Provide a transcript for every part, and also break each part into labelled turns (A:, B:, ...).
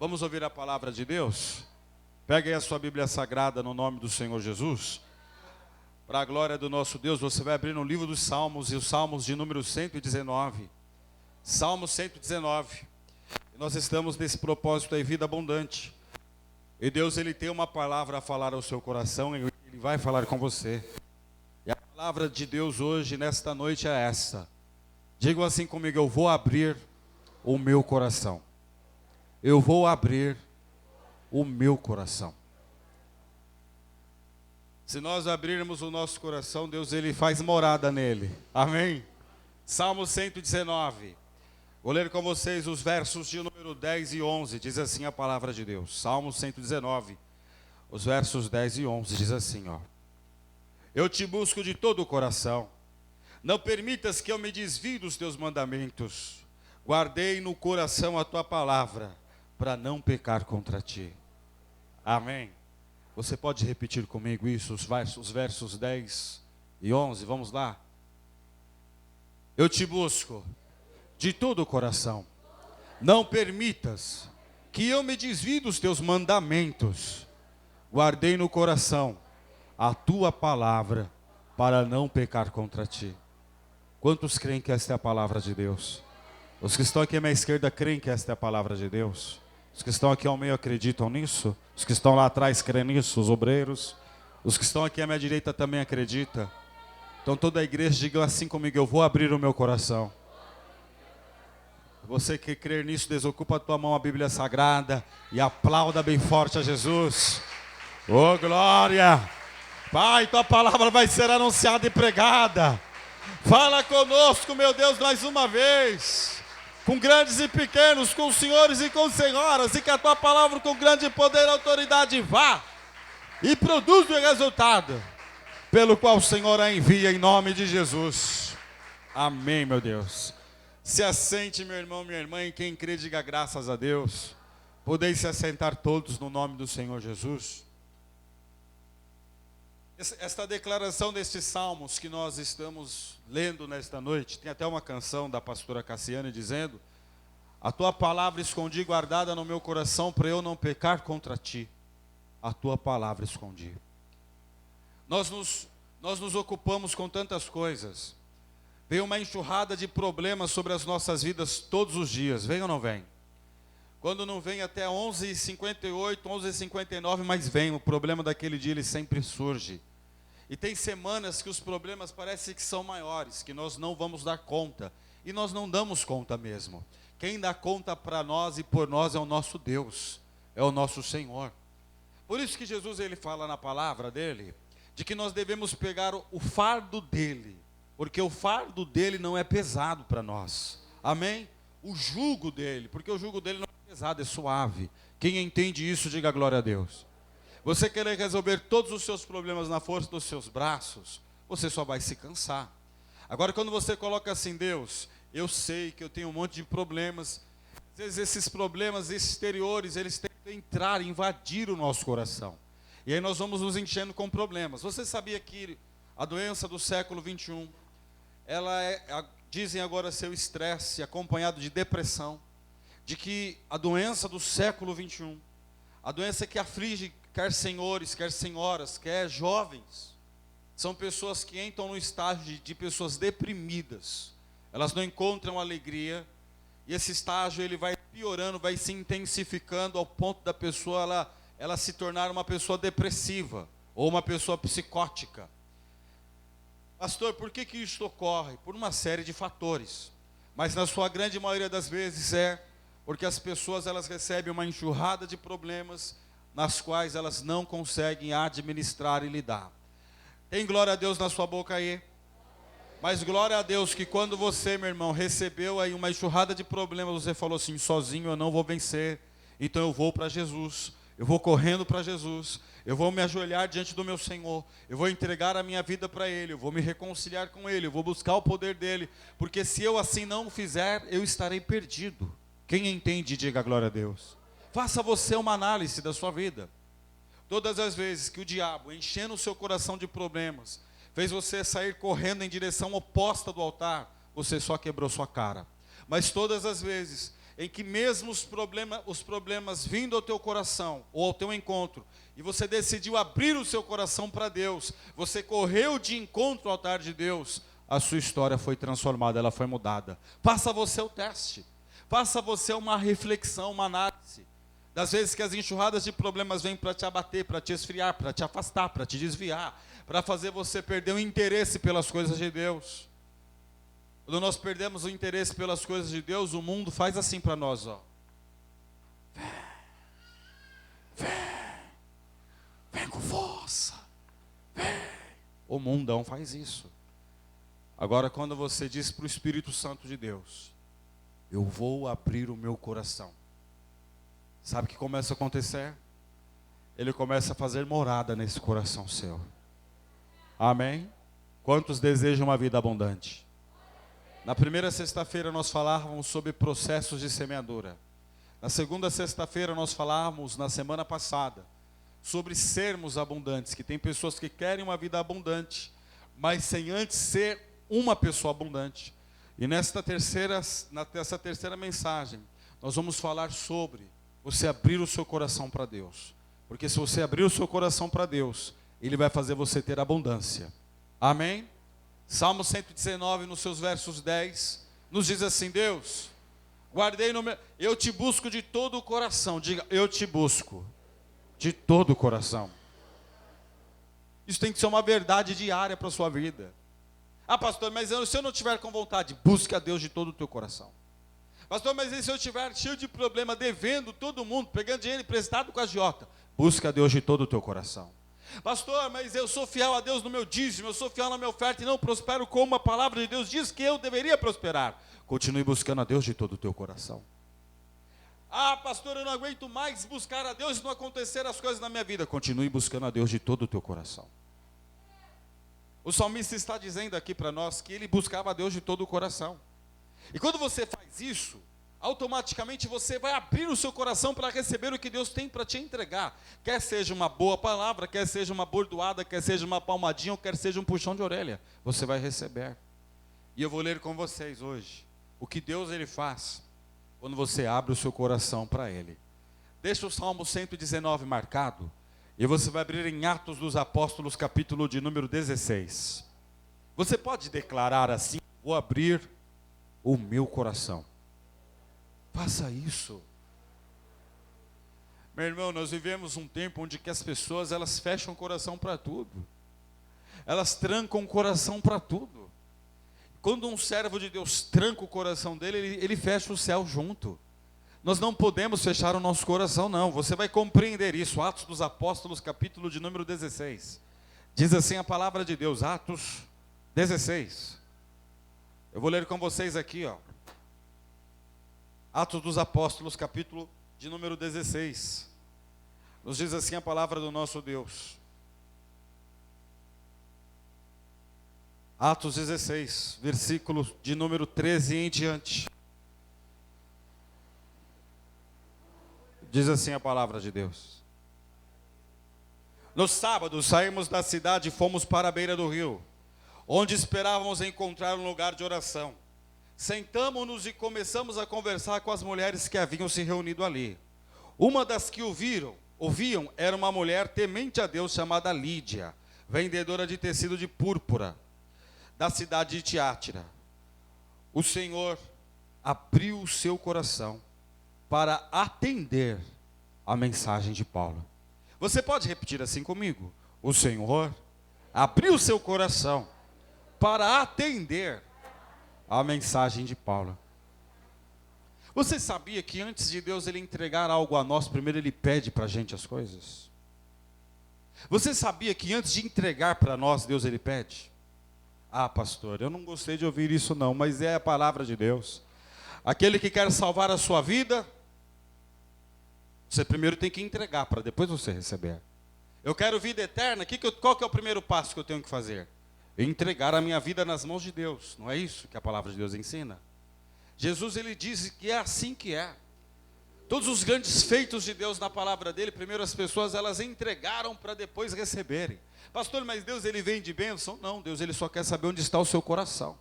A: Vamos ouvir a palavra de Deus? Pegue aí a sua Bíblia Sagrada no nome do Senhor Jesus. Para a glória do nosso Deus, você vai abrir no livro dos Salmos, e os Salmos de número 119. Salmo 119. E nós estamos nesse propósito aí, vida abundante. E Deus, Ele tem uma palavra a falar ao seu coração, e Ele vai falar com você. E a palavra de Deus hoje, nesta noite, é essa. Digam assim comigo: eu vou abrir o meu coração. Eu vou abrir o meu coração. Se nós abrirmos o nosso coração, Deus, Ele faz morada nele. Amém? Salmo 119. Vou ler com vocês os versos de número 10 e 11. Diz assim a palavra de Deus. Salmo 119. Os versos 10 e 11. Diz assim, ó. Eu te busco de todo o coração. Não permitas que eu me desvie dos teus mandamentos. Guardei no coração a tua palavra, para não pecar contra ti. Amém. Você pode repetir comigo isso, os versos 10 e 11, vamos lá. Eu te busco de todo o coração. Não permitas que eu me desvie dos teus mandamentos. Guardei no coração a tua palavra, para não pecar contra ti. Quantos creem que esta é a palavra de Deus? Os que estão aqui à minha esquerda creem que esta é a palavra de Deus? Os que estão aqui ao meio acreditam nisso? Os que estão lá atrás creem nisso? Os obreiros? Os que estão aqui à minha direita também acreditam? Então toda a igreja diga assim comigo: eu vou abrir o meu coração. Você que crer nisso, desocupa a tua mão a Bíblia Sagrada e aplauda bem forte a Jesus. Oh glória! Pai, tua palavra vai ser anunciada e pregada. Fala conosco, meu Deus, mais uma vez. Com grandes e pequenos, com senhores e com senhoras, e que a tua palavra com grande poder e autoridade vá e produza o resultado pelo qual o Senhor a envia, em nome de Jesus. Amém, meu Deus. Se assente, meu irmão, minha irmã, e quem crê diga graças a Deus. Podeis se assentar todos no nome do Senhor Jesus. Esta declaração destes salmos que nós estamos lendo nesta noite, tem até uma canção da pastora Cassiane dizendo: a tua palavra escondi guardada no meu coração, para eu não pecar contra ti. A tua palavra escondi. Nós nos ocupamos com tantas coisas. Vem uma enxurrada de problemas sobre as nossas vidas todos os dias, vem ou não vem? Quando não vem até 11h58, 11h59, mas vem, o problema daquele dia ele sempre surge. E tem semanas que os problemas parecem que são maiores, que nós não vamos dar conta. E nós não damos conta mesmo. Quem dá conta para nós e por nós é o nosso Deus, é o nosso Senhor. Por isso que Jesus ele fala na palavra dele, de que nós devemos pegar o fardo dele, porque o fardo dele não é pesado para nós. Amém? O jugo dele, porque o jugo dele não é pesado, é suave. Quem entende isso, diga glória a Deus. Você querer resolver todos os seus problemas na força dos seus braços, você só vai se cansar. Agora, quando você coloca assim: Deus, eu sei que eu tenho um monte de problemas. Às vezes esses problemas exteriores, eles tentam entrar, invadir o nosso coração. E aí nós vamos nos enchendo com problemas. Você sabia que a doença do século 21, dizem agora ser o estresse acompanhado de depressão, de que a doença do século 21, a doença que aflige quer senhores, quer senhoras, quer jovens, são pessoas que entram no estágio de pessoas deprimidas. Elas não encontram alegria, e esse estágio ele vai piorando, vai se intensificando ao ponto da pessoa ela se tornar uma pessoa depressiva, ou uma pessoa psicótica. Pastor, por que isso ocorre? Por uma série de fatores, mas na sua grande maioria das vezes é porque as pessoas elas recebem uma enxurrada de problemas, nas quais elas não conseguem administrar e lidar. Tem glória a Deus na sua boca aí? Mas glória a Deus que quando você, meu irmão, recebeu aí uma enxurrada de problemas, você falou assim: sozinho eu não vou vencer, então eu vou para Jesus, eu vou correndo para Jesus, eu vou me ajoelhar diante do meu Senhor, eu vou entregar a minha vida para Ele, eu vou me reconciliar com Ele, eu vou buscar o poder dEle, porque se eu assim não fizer, eu estarei perdido. Quem entende, diga glória a Deus. Faça você uma análise da sua vida. Todas as vezes que o diabo, enchendo o seu coração de problemas, fez você sair correndo em direção oposta do altar, você só quebrou sua cara. Mas todas as vezes em que mesmo os problemas vindo ao teu coração, ou ao teu encontro, e você decidiu abrir o seu coração para Deus, você correu de encontro ao altar de Deus, a sua história foi transformada, ela foi mudada. Faça você o teste, faça você uma reflexão, uma análise, das vezes que as enxurradas de problemas vêm para te abater, para te esfriar, para te afastar, para te desviar, para fazer você perder o interesse pelas coisas de Deus. Quando nós perdemos o interesse pelas coisas de Deus, o mundo faz assim para nós, ó. Vem com força, vem. O mundão faz isso. Agora, quando você diz para o Espírito Santo de Deus, eu vou abrir o meu coração, sabe o que começa a acontecer? Ele começa a fazer morada nesse coração seu. Amém? Quantos desejam uma vida abundante? Na primeira sexta-feira nós falávamos sobre processos de semeadura. Na segunda sexta-feira nós falávamos, na semana passada, sobre sermos abundantes, que tem pessoas que querem uma vida abundante, mas sem antes ser uma pessoa abundante. E nessa terceira mensagem, nós vamos falar sobre você abrir o seu coração para Deus. Porque se você abrir o seu coração para Deus, Ele vai fazer você ter abundância. Amém? Salmo 119, nos seus versos 10, nos diz assim: Deus, guardei no meu... Eu te busco de todo o coração. Diga, eu te busco de todo o coração. Isso tem que ser uma verdade diária para a sua vida. Ah, pastor, mas se eu não tiver com vontade, busque a Deus de todo o teu coração. Pastor, mas e se eu estiver cheio de problema, devendo todo mundo, pegando dinheiro emprestado com a agiota? Busque a Deus de todo o teu coração. Pastor, mas eu sou fiel a Deus no meu dízimo, eu sou fiel na minha oferta e não prospero como a palavra de Deus diz que eu deveria prosperar. Continue buscando a Deus de todo o teu coração. Ah, pastor, eu não aguento mais buscar a Deus e não acontecer as coisas na minha vida. Continue buscando a Deus de todo o teu coração. O salmista está dizendo aqui para nós que ele buscava a Deus de todo o coração. E quando você faz isso, automaticamente você vai abrir o seu coração para receber o que Deus tem para te entregar. Quer seja uma boa palavra, quer seja uma bordoada, quer seja uma palmadinha, ou quer seja um puxão de orelha, você vai receber. E eu vou ler com vocês hoje o que Deus ele faz quando você abre o seu coração para Ele. Deixa o Salmo 119 marcado, e você vai abrir em Atos dos Apóstolos, capítulo de número 16. Você pode declarar assim: vou abrir o meu coração. Faça isso. Meu irmão, nós vivemos um tempo onde que as pessoas, elas fecham o coração para tudo. Elas trancam o coração para tudo. Quando um servo de Deus tranca o coração dele, ele fecha o céu junto. Nós não podemos fechar o nosso coração, não. Você vai compreender isso. Atos dos Apóstolos, capítulo de número 16. Diz assim a palavra de Deus, Atos 16. Eu vou ler com vocês aqui, ó. Atos dos Apóstolos, capítulo de número 16. Nos diz assim a palavra do nosso Deus. Atos 16, versículo de número 13 em diante. Diz assim a palavra de Deus. No sábado saímos da cidade e fomos para a beira do rio, onde esperávamos encontrar um lugar de oração. Sentamo-nos e começamos a conversar com as mulheres que haviam se reunido ali. Uma das que ouviam era uma mulher temente a Deus chamada Lídia, vendedora de tecido de púrpura, da cidade de Tiátira. O Senhor abriu o seu coração para atender a mensagem de Paulo. Você pode repetir assim comigo? O Senhor abriu o seu coração para atender a mensagem de Paulo. Você sabia que antes de Deus ele entregar algo a nós, primeiro ele pede para a gente as coisas? Você sabia que antes de entregar para nós, Deus ele pede? Ah, pastor, eu não gostei de ouvir isso não, mas é a palavra de Deus. Aquele que quer salvar a sua vida, você primeiro tem que entregar para depois você receber. Eu quero vida eterna, qual que é o primeiro passo que eu tenho que fazer? Entregar a minha vida nas mãos de Deus. Não é isso que a palavra de Deus ensina? Jesus ele diz que é assim que é. Todos os grandes feitos de Deus na palavra dele, primeiro as pessoas elas entregaram para depois receberem. Pastor, mas Deus ele vem de bênção? Não, Deus ele só quer saber onde está o seu coração.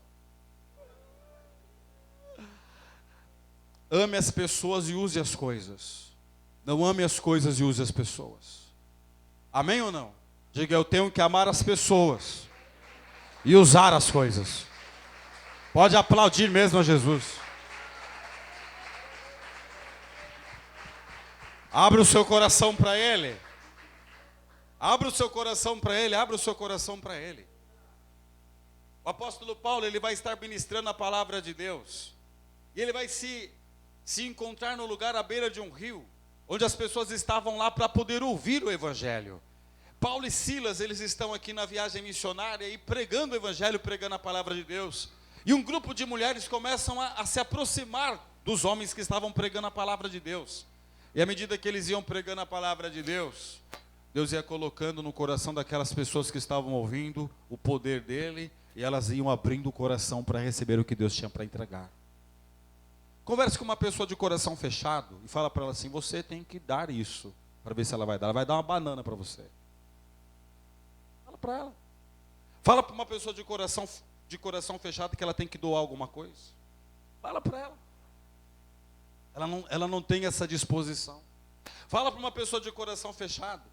A: ame as pessoas e use as coisas. Não ame as coisas e use as pessoas. Amém ou não? Diga, eu tenho que amar as pessoas e usar as coisas. Pode aplaudir mesmo a Jesus. Abra o seu coração para Ele. Abra o seu coração para Ele. Abra o seu coração para Ele. O apóstolo Paulo, ele vai estar ministrando a palavra de Deus. E ele vai se encontrar no lugar à beira de um rio, onde as pessoas estavam lá para poder ouvir o Evangelho. Paulo e Silas, eles estão aqui na viagem missionária e pregando o Evangelho, pregando a palavra de Deus. E um grupo de mulheres começam a se aproximar dos homens que estavam pregando a palavra de Deus. E à medida que eles iam pregando a palavra de Deus, Deus ia colocando no coração daquelas pessoas que estavam ouvindo o poder dele, e elas iam abrindo o coração para receber o que Deus tinha para entregar. Converse com uma pessoa de coração fechado e fala para ela assim: você tem que dar isso, para ver se ela vai dar. Ela vai dar uma banana para você. Fala para ela. Fala para uma pessoa de coração fechado que ela tem que doar alguma coisa. Fala para ela. Ela não tem essa disposição. Fala para uma pessoa de coração fechado,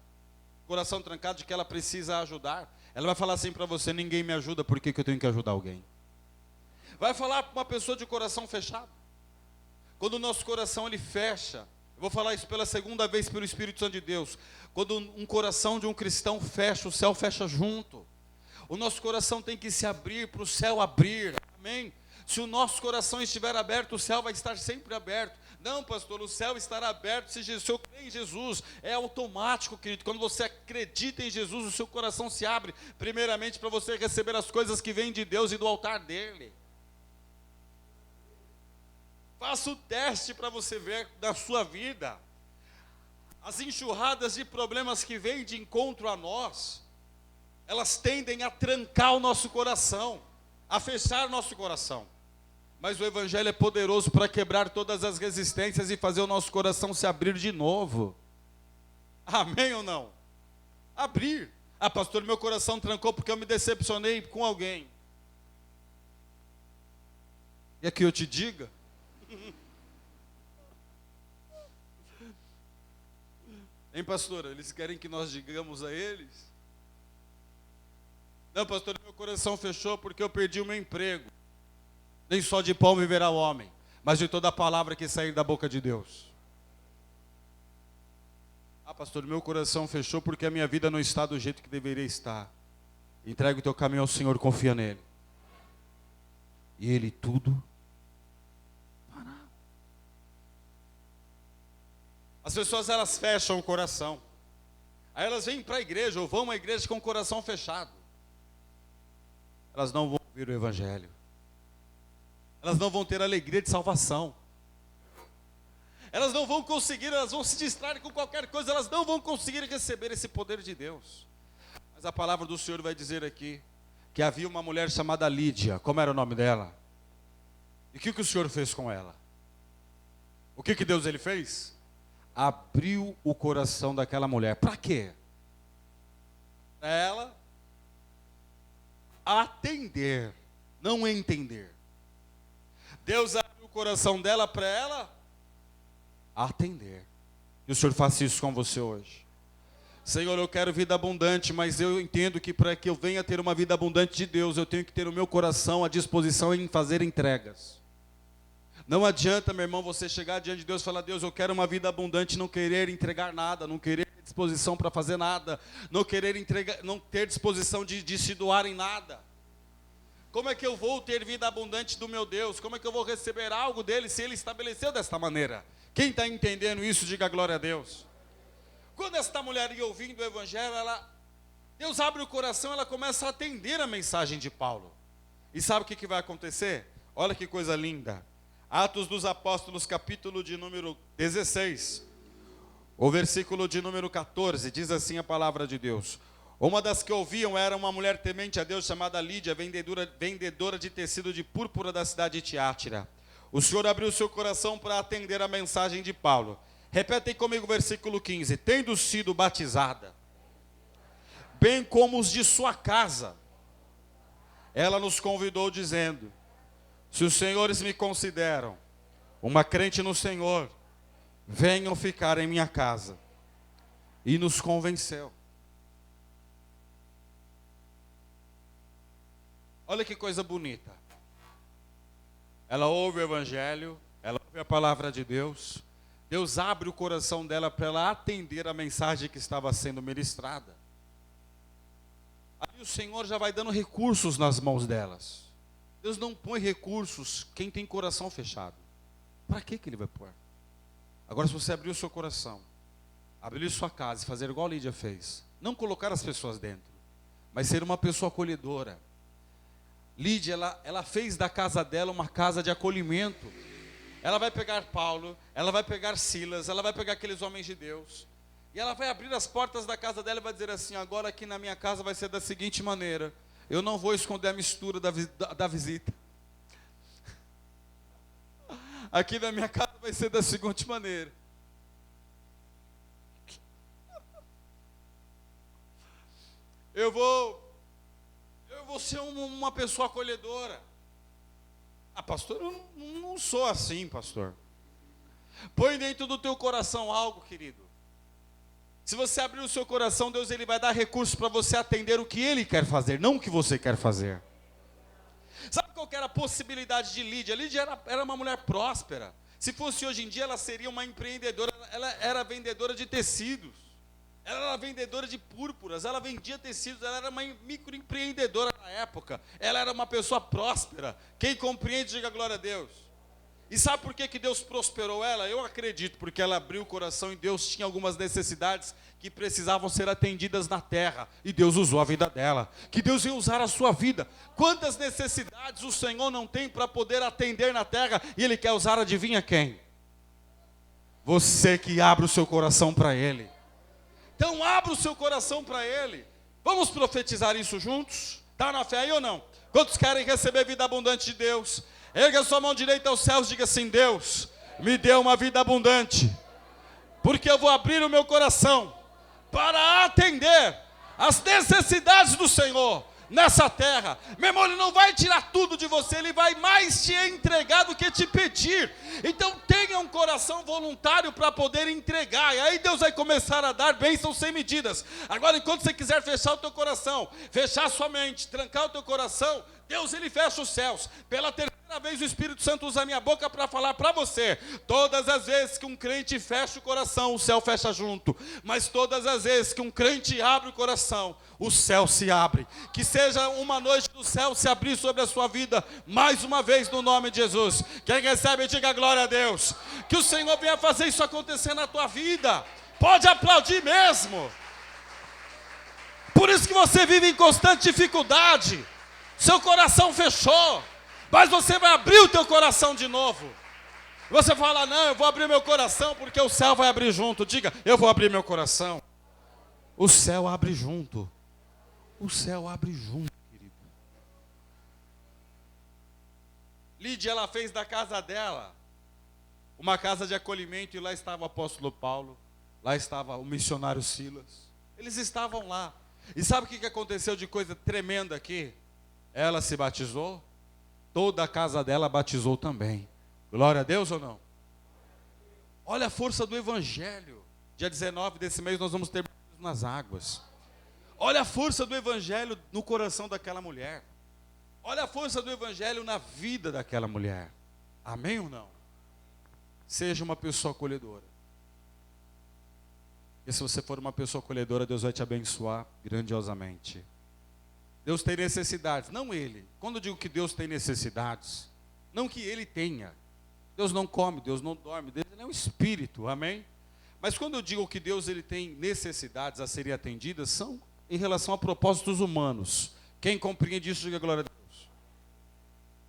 A: coração trancado, de que ela precisa ajudar. Ela vai falar assim para você: ninguém me ajuda, por que eu tenho que ajudar alguém? Vai falar para uma pessoa de coração fechado. Quando o nosso coração ele fecha, eu vou falar isso pela segunda vez pelo Espírito Santo de Deus. Quando um coração de um cristão fecha, o céu fecha junto. O nosso coração tem que se abrir para o céu abrir. Amém? Se o nosso coração estiver aberto, o céu vai estar sempre aberto. Não, pastor, o céu estará aberto se eu creio em Jesus. É automático, querido. Quando você acredita em Jesus, o seu coração se abre, primeiramente para você receber as coisas que vêm de Deus e do altar dele. Faça o teste para você ver da sua vida. As enxurradas de problemas que vêm de encontro a nós, elas tendem a trancar o nosso coração, a fechar nosso coração. Mas o Evangelho é poderoso para quebrar todas as resistências e fazer o nosso coração se abrir de novo. Amém ou não? Abrir. Ah, pastor, meu coração trancou porque eu me decepcionei com alguém. E aqui eu te diga. Hein, pastora? Eles querem que nós digamos a eles? Não, pastor, meu coração fechou porque eu perdi o meu emprego. Nem só de pão viverá o homem, mas de toda a palavra que sair da boca de Deus. Ah, pastor, meu coração fechou porque a minha vida não está do jeito que deveria estar. Entrega o teu caminho ao Senhor, confia nele. E Ele tudo fará. As pessoas, elas fecham o coração. Aí elas vêm para a igreja, ou vão à igreja com o coração fechado. Elas não vão ouvir o Evangelho. Elas não vão ter alegria de salvação. Elas não vão conseguir, elas vão se distrair com qualquer coisa, elas não vão conseguir receber esse poder de Deus. Mas a palavra do Senhor vai dizer aqui, que havia uma mulher chamada Lídia. Como era o nome dela? E o que o Senhor fez com ela? O que Deus ele fez? Abriu o coração daquela mulher. Para quê? Para ela atender, não entender. Deus abriu o coração dela para ela atender. E o Senhor faça isso com você hoje. Senhor, eu quero vida abundante, mas eu entendo que para que eu venha ter uma vida abundante de Deus, eu tenho que ter o meu coração à disposição em fazer entregas. Não adianta, meu irmão, você chegar diante de Deus e falar: Deus, eu quero uma vida abundante, e não querer entregar nada, não querer disposição para fazer nada, não querer entregar, não ter disposição de se doar em nada. Como é que eu vou ter vida abundante do meu Deus? Como é que eu vou receber algo dele se ele estabeleceu desta maneira? Quem está entendendo isso, diga glória a Deus. Quando esta mulher ia ouvindo o Evangelho, Deus abre o coração, ela começa a atender a mensagem de Paulo. E sabe o que vai acontecer? Olha que coisa linda. Atos dos Apóstolos, capítulo de número 16, o versículo de número 14, diz assim a palavra de Deus. Uma das que ouviam era uma mulher temente a Deus chamada Lídia, vendedora de tecido de púrpura da cidade de Tiátira. O Senhor abriu seu coração para atender a mensagem de Paulo. Repetem comigo o versículo 15. Tendo sido batizada, bem como os de sua casa, ela nos convidou dizendo: se os senhores me consideram uma crente no Senhor, venham ficar em minha casa. E nos convenceu. Olha que coisa bonita. Ela ouve o Evangelho, ela ouve a palavra de Deus. Deus abre o coração dela para ela atender a mensagem que estava sendo ministrada. Aí o Senhor já vai dando recursos nas mãos delas. Deus não põe recursos quem tem coração fechado. Para que Ele vai pôr? Agora, se você abrir o seu coração, abrir sua casa e fazer igual a Lídia fez, não colocar as pessoas dentro, mas ser uma pessoa acolhedora. Lídia, ela fez da casa dela uma casa de acolhimento. Ela vai pegar Paulo, ela vai pegar Silas, ela vai pegar aqueles homens de Deus, e ela vai abrir as portas da casa dela e vai dizer assim: agora aqui na minha casa vai ser da seguinte maneira, eu não vou esconder a mistura da visita. Aqui na minha casa vai ser da seguinte maneira. Eu vou ser uma pessoa acolhedora. Ah, pastor, eu não sou assim, pastor. Põe dentro do teu coração algo, querido. Se você abrir o seu coração, Deus ele vai dar recursos para você atender o que Ele quer fazer, não o que você quer fazer. Sabe qual que era a possibilidade de Lídia? Lídia era uma mulher próspera. Se fosse hoje em dia, ela seria uma empreendedora. Ela era vendedora de tecidos. Ela era vendedora de púrpuras, ela vendia tecidos, ela era uma microempreendedora na época. Ela era uma pessoa próspera. Quem compreende, diga glória a Deus. E sabe por que Deus prosperou ela? Eu acredito, porque ela abriu o coração e Deus tinha algumas necessidades que precisavam ser atendidas na terra. E Deus usou a vida dela. Que Deus ia usar a sua vida. Quantas necessidades o Senhor não tem para poder atender na terra e Ele quer usar, adivinha quem? Você que abre o seu coração para Ele. Então abra o seu coração para Ele. Vamos profetizar isso juntos? Está na fé aí ou não? Quantos querem receber vida abundante de Deus? Erga sua mão direita aos céus e diga assim: Deus, me dê uma vida abundante, porque eu vou abrir o meu coração para atender as necessidades do Senhor nessa terra. Meu irmão, Ele não vai tirar tudo de você, Ele vai mais te entregar do que te pedir. Então tenha um coração voluntário para poder entregar, e aí Deus vai começar a dar bênçãos sem medidas. Agora, enquanto você quiser fechar o teu coração, fechar a sua mente, trancar o teu coração, Deus ele fecha os céus. Pela terceira vez o Espírito Santo usa a minha boca para falar para você: todas as vezes que um crente fecha o coração, o céu fecha junto. Mas todas as vezes que um crente abre o coração, o céu se abre. Que seja uma noite do céu se abrir sobre a sua vida, mais uma vez no nome de Jesus. Quem recebe, diga glória a Deus. Que o Senhor venha fazer isso acontecer na tua vida. Pode aplaudir mesmo. Por isso que você vive em constante dificuldade. Seu coração fechou, mas você vai abrir o teu coração de novo. Você fala: não, eu vou abrir meu coração porque o céu vai abrir junto. Diga: eu vou abrir meu coração. O céu abre junto. O céu abre junto, querido. Lídia, ela fez da casa dela uma casa de acolhimento, e lá estava o apóstolo Paulo, lá estava o missionário Silas. Eles estavam lá. E sabe o que aconteceu de coisa tremenda aqui? Ela se batizou, toda a casa dela batizou também. Glória a Deus ou não? Olha a força do Evangelho. Dia 19 desse mês nós vamos ter nas águas. Olha a força do Evangelho no coração daquela mulher. Olha a força do Evangelho na vida daquela mulher. Amém ou não? Seja uma pessoa acolhedora. E se você for uma pessoa acolhedora, Deus vai te abençoar grandiosamente. Deus tem necessidades, não Ele. Quando eu digo que Deus tem necessidades, não que Ele tenha. Deus não come, Deus não dorme, Deus é um espírito, amém? Mas quando eu digo que Deus ele tem necessidades a serem atendidas, são em relação a propósitos humanos. Quem compreende isso, diga glória a Deus.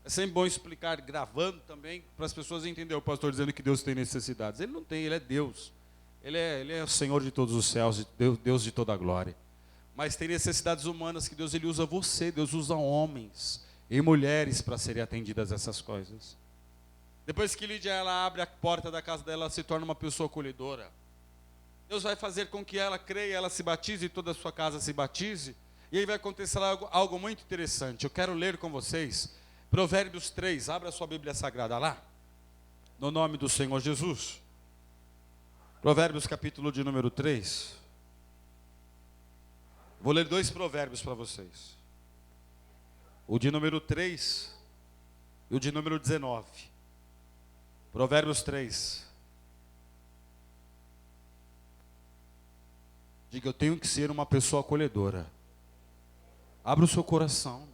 A: É sempre bom explicar, gravando também, para as pessoas entenderem o pastor dizendo que Deus tem necessidades. Ele não tem, Ele é Deus. Ele é o Senhor de todos os céus, Deus de toda a glória. Mas tem necessidades humanas que Deus ele usa você, Deus usa homens e mulheres para serem atendidas essas coisas. Depois que Lídia ela abre a porta da casa dela, ela se torna uma pessoa acolhedora. Deus vai fazer com que ela creia, ela se batize e toda a sua casa se batize. E aí vai acontecer algo muito interessante. Eu quero ler com vocês Provérbios 3, abra a sua Bíblia Sagrada lá. No nome do Senhor Jesus. Provérbios capítulo de número 3. Vou ler 2 provérbios para vocês. O de número 3 e o de número 19. Provérbios 3. Diga, eu tenho que ser uma pessoa acolhedora. Abra o seu coração.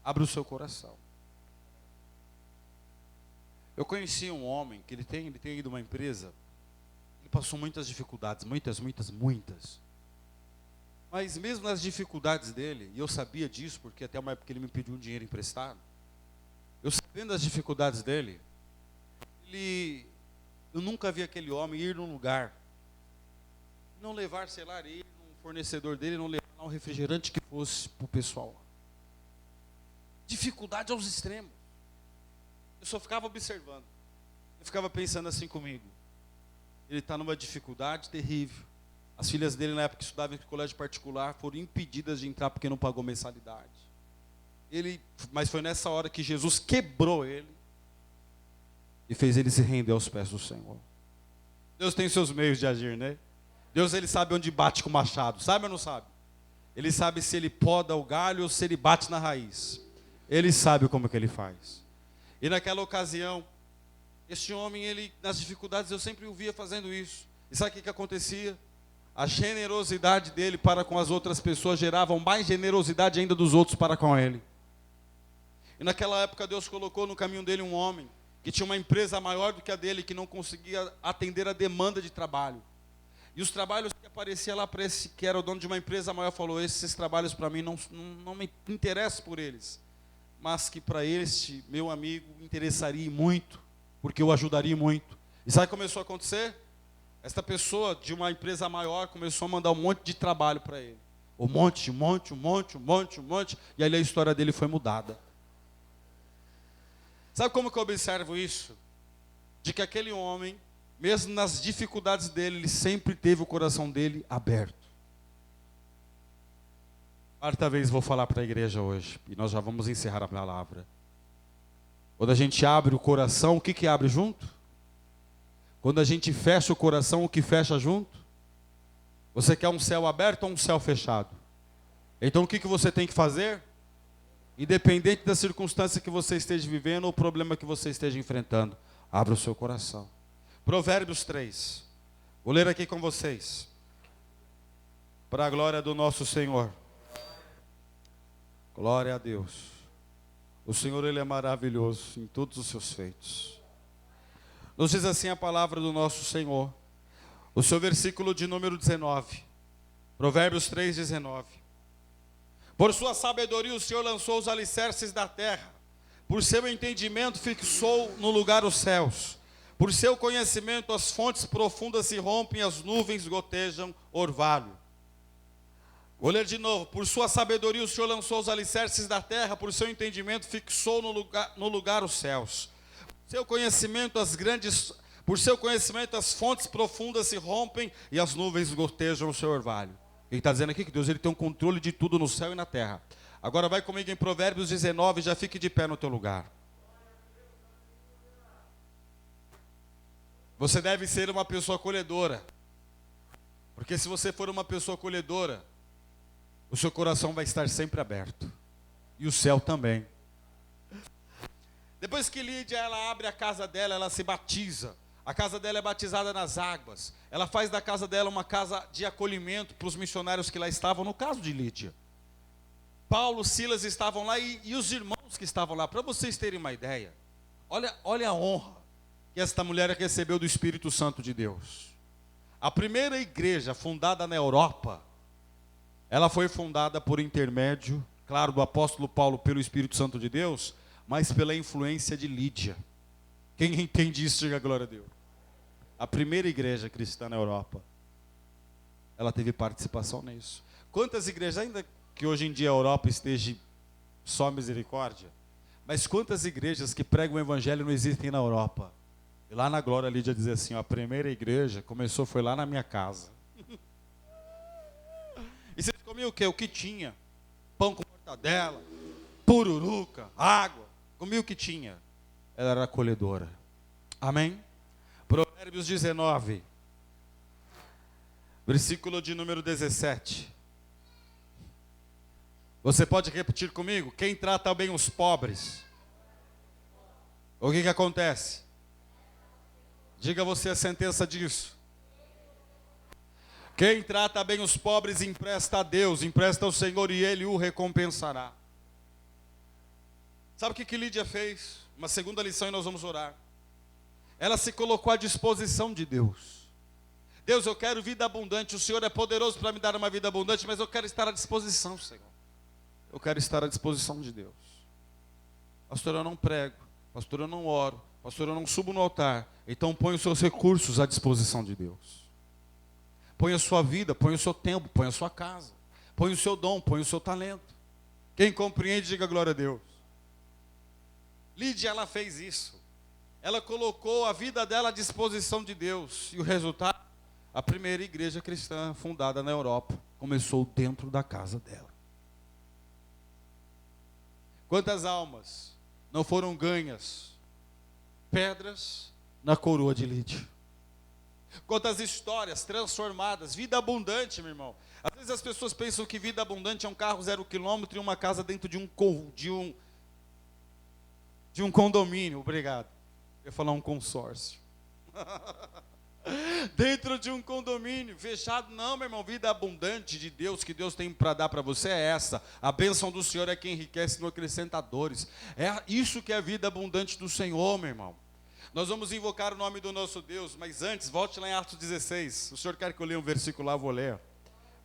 A: Abra o seu coração. Eu conheci um homem que ele tem ido uma empresa. Ele passou muitas dificuldades, muitas. Mas mesmo nas dificuldades dele, e eu sabia disso, porque até uma época ele me pediu um dinheiro emprestado. Eu sabendo das dificuldades dele, eu nunca vi aquele homem ir num lugar, não levar, sei lá, ir num fornecedor dele, não levar um refrigerante que fosse para o pessoal. Dificuldade aos extremos. Eu só ficava observando. Eu ficava pensando assim comigo. Ele está numa dificuldade terrível. As filhas dele, na época que estudavam em colégio particular, foram impedidas de entrar porque não pagou mensalidade. Mas foi nessa hora que Jesus quebrou ele e fez ele se render aos pés do Senhor. Deus tem seus meios de agir, né? Deus, ele sabe onde bate com o machado. Sabe ou não sabe? Ele sabe se ele poda o galho ou se ele bate na raiz. Ele sabe como que ele faz. E naquela ocasião, este homem, nas dificuldades, eu sempre o via fazendo isso. E sabe o que acontecia? A generosidade dele para com as outras pessoas gerava mais generosidade ainda dos outros para com ele. E naquela época Deus colocou no caminho dele um homem que tinha uma empresa maior do que a dele, que não conseguia atender a demanda de trabalho. E os trabalhos que apareciam lá para esse que era o dono de uma empresa maior, falou, esses trabalhos para mim não me interesso por eles. Mas que para este meu amigo interessaria muito, porque eu ajudaria muito. E sabe o que começou a acontecer? Esta pessoa de uma empresa maior começou a mandar um monte de trabalho para ele. Um monte. E ali a história dele foi mudada. Sabe como que eu observo isso? De que aquele homem, mesmo nas dificuldades dele, ele sempre teve o coração dele aberto. Quarta vez vou falar para a igreja hoje, e nós já vamos encerrar a palavra. Quando a gente abre o coração, o que abre junto? Quando a gente fecha o coração, o que fecha junto? Você quer um céu aberto ou um céu fechado? Então o que você tem que fazer? Independente da circunstância que você esteja vivendo ou o problema que você esteja enfrentando, abra o seu coração. Provérbios 3. Vou ler aqui com vocês. Para a glória do nosso Senhor. Glória a Deus. O Senhor, Ele é maravilhoso em todos os seus feitos. Nos diz assim a palavra do nosso Senhor. O seu versículo de número 19. Provérbios 3, 19. Por sua sabedoria o Senhor lançou os alicerces da terra. Por seu entendimento fixou no lugar os céus. Por seu conhecimento as fontes profundas se rompem, as nuvens gotejam orvalho. Vou ler de novo. Por sua sabedoria o Senhor lançou os alicerces da terra, por seu entendimento fixou no lugar os céus. Por seu conhecimento as fontes profundas se rompem e as nuvens gotejam o seu orvalho. Ele está dizendo aqui que Deus, ele tem um controle de tudo no céu e na terra. Agora vai comigo em Provérbios 19, já fique de pé no teu lugar. Você deve ser uma pessoa acolhedora. Porque se você for uma pessoa acolhedora, o seu coração vai estar sempre aberto. E o céu também. Depois que Lídia, ela abre a casa dela, ela se batiza. A casa dela é batizada nas águas. Ela faz da casa dela uma casa de acolhimento para os missionários que lá estavam, no caso de Lídia. Paulo, Silas estavam lá e os irmãos que estavam lá. Para vocês terem uma ideia, olha a honra que esta mulher recebeu do Espírito Santo de Deus. A primeira igreja fundada na Europa, ela foi fundada por intermédio, claro, do apóstolo Paulo pelo Espírito Santo de Deus, mas pela influência de Lídia. Quem entende isso, diga glória a Deus. A primeira igreja cristã na Europa, ela teve participação nisso. Quantas igrejas, ainda que hoje em dia a Europa esteja só misericórdia, mas quantas igrejas que pregam o evangelho não existem na Europa? E lá na glória, Lídia diz assim, ó, a primeira igreja foi lá na minha casa. E vocês comiam o quê? O que tinha? Pão com mortadela, pururuca, água. Comia o que tinha. ela era acolhedora. Amém? Provérbios 19, versículo de número 17. Você pode repetir comigo? Quem trata bem os pobres, o que acontece? Diga você a sentença disso. Quem trata bem os pobres empresta a Deus, empresta ao Senhor e Ele o recompensará. Sabe o que Lídia fez? Uma segunda lição e nós vamos orar. Ela se colocou à disposição de Deus. Deus, eu quero vida abundante, o Senhor é poderoso para me dar uma vida abundante, mas eu quero estar à disposição, Senhor. Eu quero estar à disposição de Deus. Pastor, eu não prego, pastor, eu não oro, pastor, eu não subo no altar. Então põe os seus recursos à disposição de Deus. Põe a sua vida, põe o seu tempo, põe a sua casa, põe o seu dom, põe o seu talento. Quem compreende, diga glória a Deus. Lídia, ela fez isso. Ela colocou a vida dela à disposição de Deus. E o resultado? A primeira igreja cristã fundada na Europa começou dentro da casa dela. Quantas almas não foram ganhas? Pedras na coroa de Lídia. Quantas histórias transformadas, vida abundante, meu irmão. Às vezes as pessoas pensam que vida abundante é um carro 0 quilômetro e uma casa dentro de um condomínio. Obrigado. Eu ia falar um consórcio. Dentro de um condomínio fechado. Não, meu irmão, vida abundante de Deus, que Deus tem para dar para você é essa. A bênção do Senhor é quem enriquece, não acrescenta dores. É isso que é a vida abundante do Senhor, meu irmão. Nós vamos invocar o nome do nosso Deus, mas antes, volte lá em Atos 16. O Senhor quer que eu leia um versículo lá, eu vou ler.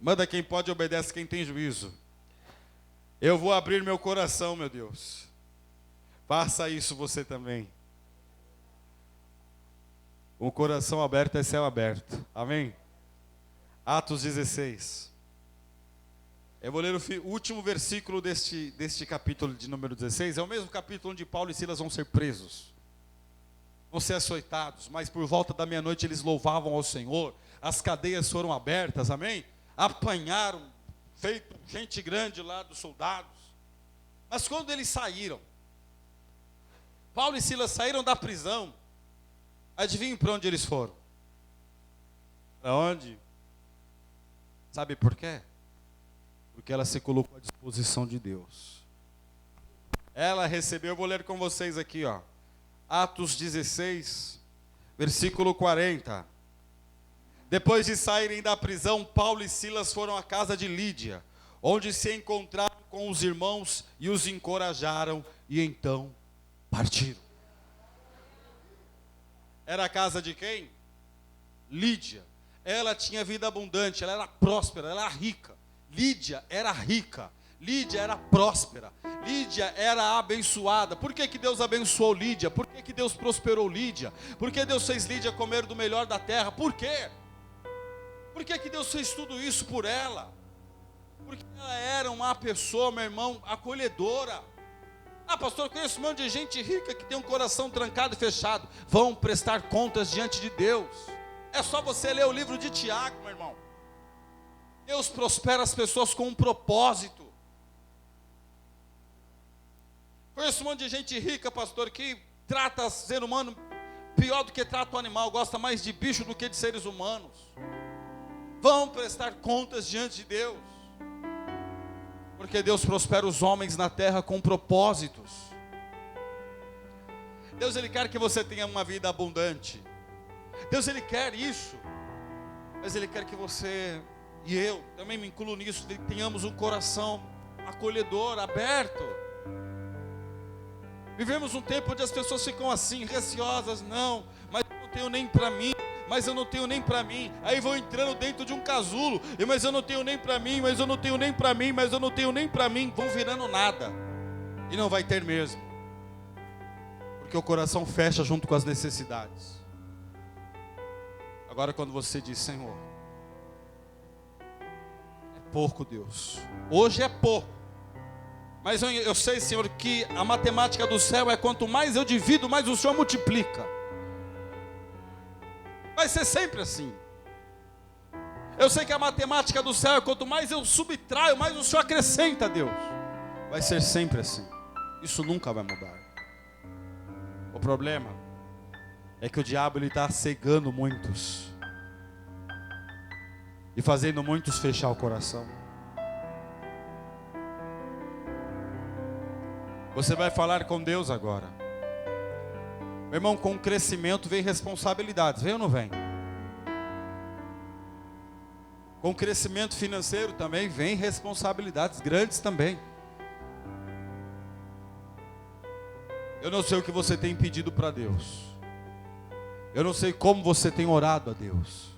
A: Manda quem pode, obedece quem tem juízo. Eu vou abrir meu coração, meu Deus. Faça isso você também. Um coração aberto é céu aberto. Amém? Atos 16. Eu vou ler o último versículo deste capítulo de número 16. É o mesmo capítulo onde Paulo e Silas vão ser presos. Vão ser açoitados, mas por volta da meia-noite eles louvavam ao Senhor, as cadeias foram abertas, amém? Apanharam, feito gente grande lá dos soldados. Mas quando eles saíram, Paulo e Silas saíram da prisão, adivinhem para onde eles foram? Para onde? Sabe por quê? Porque ela se colocou à disposição de Deus. Ela recebeu, eu vou ler com vocês aqui, ó. Atos 16, versículo 40. Depois de saírem da prisão, Paulo e Silas foram à casa de Lídia, onde se encontraram com os irmãos e os encorajaram, e então partiram. Era a casa de quem? Lídia. Ela tinha vida abundante, ela era próspera, ela era rica. Lídia era rica. Lídia era próspera, Lídia era abençoada. Por que Deus abençoou Lídia? Por que Deus prosperou Lídia? Por que Deus fez Lídia comer do melhor da terra? Por quê? Por que Deus fez tudo isso por ela? Porque ela era uma pessoa, meu irmão, acolhedora. Ah, pastor, eu conheço um monte de gente rica que tem um coração trancado e fechado. Vão prestar contas diante de Deus. É só você ler o livro de Tiago, meu irmão. Deus prospera as pessoas com um propósito. Conheço um monte de gente rica, pastor, que trata o ser humano pior do que trata o animal, gosta mais de bicho do que de seres humanos. Vão prestar contas diante de Deus, porque Deus prospera os homens na terra com propósitos. Deus, Ele quer que você tenha uma vida abundante. Deus, Ele quer isso, mas Ele quer que você, e eu também me incluo nisso, tenhamos um coração acolhedor, aberto. Vivemos um tempo onde as pessoas ficam assim, receosas. Não, mas eu não tenho nem para mim, mas eu não tenho nem para mim. Aí vão entrando dentro de um casulo, mas eu não tenho nem para mim, mas eu não tenho nem para mim, mas eu não tenho nem para mim. Vão virando nada, e não vai ter mesmo, porque o coração fecha junto com as necessidades. Agora quando você diz, Senhor, é pouco, Deus, hoje é pouco, mas eu sei, Senhor, que a matemática do céu é quanto mais eu divido, mais o Senhor multiplica. Vai ser sempre assim. Eu sei que a matemática do céu é quanto mais eu subtraio, mais o Senhor acrescenta, Deus. Vai ser sempre assim. Isso nunca vai mudar. O problema é que o diabo está cegando muitos e fazendo muitos fechar o coração. Você vai falar com Deus agora. Meu irmão, com o crescimento vem responsabilidades, vem ou não vem? Com o crescimento financeiro também vem responsabilidades grandes também. Eu não sei o que você tem pedido para Deus. Eu não sei como você tem orado a Deus.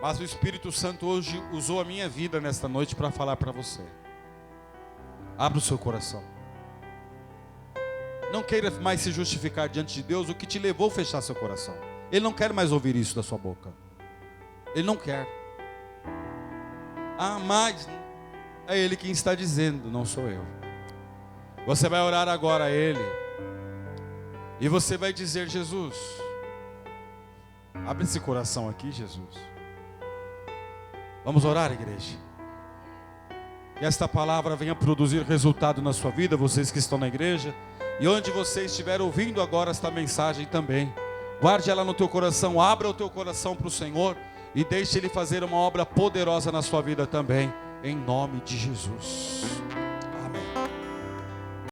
A: Mas o Espírito Santo hoje usou a minha vida nesta noite para falar para você. Abra o seu coração. Não queira mais se justificar diante de Deus o que te levou a fechar seu coração. Ele não quer mais ouvir isso da sua boca. Ele não quer. Ah, mas é Ele quem está dizendo, não sou eu. Você vai orar agora a Ele. E você vai dizer: Jesus, abre esse coração aqui, Jesus. Vamos orar, igreja. Que esta palavra venha produzir resultado na sua vida, vocês que estão na igreja. E onde você estiver ouvindo agora esta mensagem também, guarde ela no teu coração, abra o teu coração para o Senhor e deixe Ele fazer uma obra poderosa na sua vida também, em nome de Jesus.